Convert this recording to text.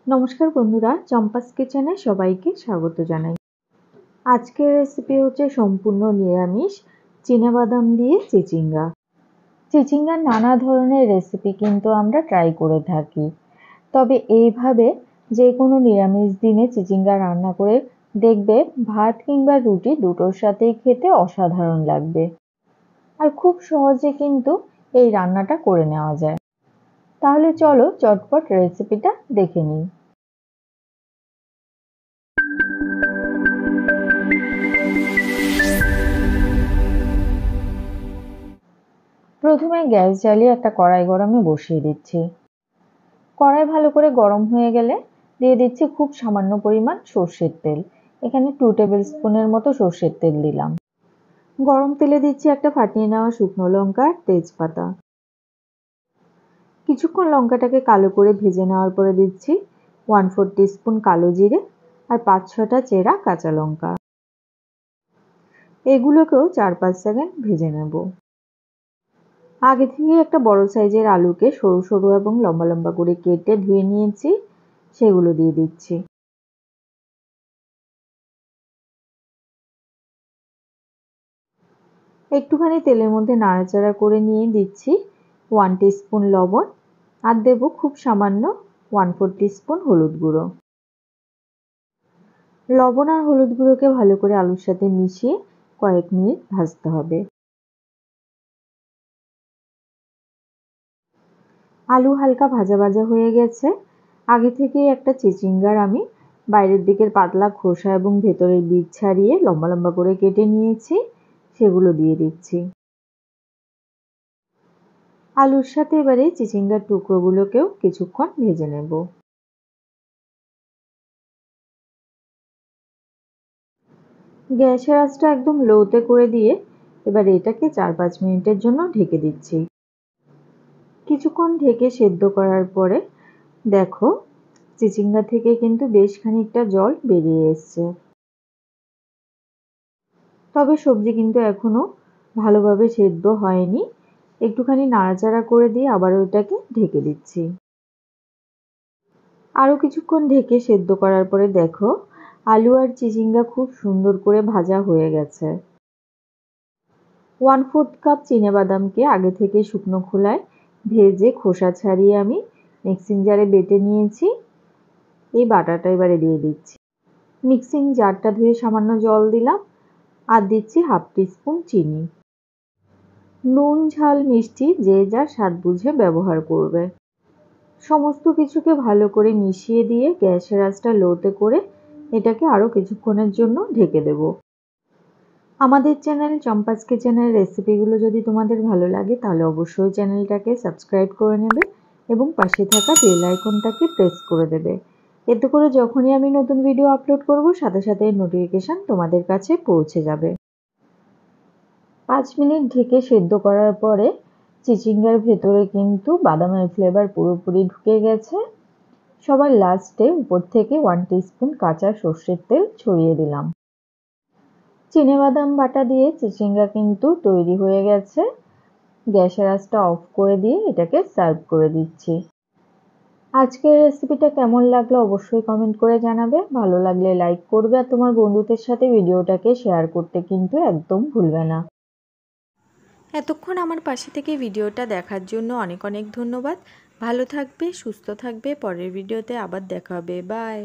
নমস্কার বন্ধুরা, চম্পাস কিচেনে সবাইকে স্বাগত জানাই। আজকের রেসিপি হচ্ছে সম্পূর্ণ নিরামিষ চিনাবাদাম দিয়ে চিচিঙ্গা। চিচিঙ্গার নানা ধরনের রেসিপি কিন্তু আমরা ট্রাই করে থাকি, তবে এইভাবে যে কোনো নিরামিষ দিনে চিচিঙ্গা রান্না করে দেখবে ভাত কিংবা রুটি দুটোর সাথেই খেতে অসাধারণ লাগবে। আর খুব সহজে কিন্তু এই রান্নাটা করে নেওয়া যায়। তাহলে চলো চটপট রেসিপিটা দেখে নিই। প্রথমে গ্যাস জ্বালিয়ে একটা কড়াই গরমে বসিয়ে দিচ্ছি। কড়াই ভালো করে গরম হয়ে গেলে দিয়ে দিচ্ছি খুব সামান্য পরিমাণ সর্ষের তেল। এখানে 2 টেবিল স্পুনের মতো সর্ষের তেল দিলাম। গরম তেলে দিচ্ছি একটা ফাটিয়ে নেওয়া শুকনো লঙ্কা আর তেজপাতা। কিছুক্ষণ লঙ্কাটাকে কালো করে ভেজে নেওয়ার পরে দিচ্ছি 1/4 টিস্পুন কালো জিরে আর 5-6টা চেরা কাঁচা লঙ্কা। এগুলোকেও 4-5 সেকেন্ড ভেজে নেব। আগে থেকে একটা বড় সাইজের আলুকে সরু সরু এবং লম্বা লম্বা করে কেটে ধুয়ে নিয়েছি, সেগুলো দিয়ে দিচ্ছি। একটুখানি তেলের মধ্যে নাড়াচাড়া করে নিয়ে দিচ্ছি 1 টিস্পুন লবণ আর দেব খুব সামান্য 1/4 টিস্পুন হলুদ গুঁড়ো। লবণ আর হলুদ গুঁড়োকে ভালো করে আলুর সাথে মিশিয়ে কয়েক মিনিট ভাজতে হবে। আলু হালকা ভাজা ভাজা হয়ে গেছে। আগে থেকেই একটা চিচিঙ্গার আমি বাইরের দিকের পাতলা খোসা এবং ভেতরের বীজ ছাড়িয়ে লম্বা লম্বা করে কেটে নিয়েছি, সেগুলো দিয়ে দিচ্ছি। আলুর সাথে এবারে চিচিঙ্গার টুকরোগুলোকেও কিছুক্ষণ ভেজে নেব। গ্যাসের আঁচটা একদম লোতে করে দিয়ে এবার এটাকে 4-5 মিনিটের জন্য ঢেকে দিচ্ছি। কিছুক্ষণ ঢেকে সেদ্ধ করার পরে দেখো চিচিঙ্গা থেকে কিন্তু বেশ খানিকটা জল বেরিয়ে এসছে। তবে সবজি কিন্তু এখনো ভালোভাবে সেদ্ধ হয়নি। একটুখানি নাড়াচাড়া করে দিয়ে আবার ওইটাকে ঢেকে দিচ্ছি। আরও কিছুক্ষণ ঢেকে সেদ্ধ করার পরে দেখো আলু আর চিচিঙ্গা খুব সুন্দর করে ভাজা হয়ে গেছে। 1/4 কাপ চিনেবাদামকে আগে থেকে শুকনো খোলায় ভেজে খোসা ছাড়িয়ে আমি মিক্সিং জারে বেটে নিয়েছি। এই বাটাটা এবারে দিয়ে দিচ্ছি। মিক্সিং জারটা ধুয়ে সামান্য জল দিলাম আর দিচ্ছি 1/2 টিস্পুন চিনি। নুন ঝাল মিষ্টি যে যার স্বাদ বুঝে ব্যবহার করবে। সমস্ত কিছুকে ভালো করে মিশিয়ে দিয়ে গ্যাসের আঁচটা লোতে করে এটাকে আরও কিছুক্ষণের জন্য ঢেকে দেব। আমাদের চ্যানেল চম্পাস কিচেনের রেসিপিগুলো যদি তোমাদের ভালো লাগে তাহলে অবশ্যই চ্যানেলটাকে সাবস্ক্রাইব করে নেবে এবং পাশে থাকা বেল আইকনটাকে প্রেস করে দেবে। এতে করে যখনই আমি নতুন ভিডিও আপলোড করব সাথে সাথে নোটিফিকেশান তোমাদের কাছে পৌঁছে যাবে। 5 মিনিট ঢেকে সেদ্ধ করার পরে চিচিঙ্গার ভেতরে কিন্তু বাদামের ফ্লেভার পুরোপুরি ঢুকে গেছে। সবার লাস্টে উপর থেকে 1 টিস্পুন কাঁচা সর্ষের তেল ছড়িয়ে দিলাম। চিনেবাদাম বাটা দিয়ে চিচিঙ্গা কিন্তু তৈরি হয়ে গেছে। গ্যাসের আঁচটা অফ করে দিয়ে এটাকে সার্ভ করে দিচ্ছি। আজকের রেসিপিটা কেমন লাগলো অবশ্যই কমেন্ট করে জানাবে। ভালো লাগলে লাইক করবে আর তোমার বন্ধুদের সাথে ভিডিওটাকে শেয়ার করতে কিন্তু একদম ভুলবে না। এতক্ষণ আমার পাশে থেকে ভিডিওটা দেখার জন্য অনেক অনেক ধন্যবাদ। ভালো থাকবে, সুস্থ থাকবে। পরের ভিডিওতে আবার দেখা হবে। বাই।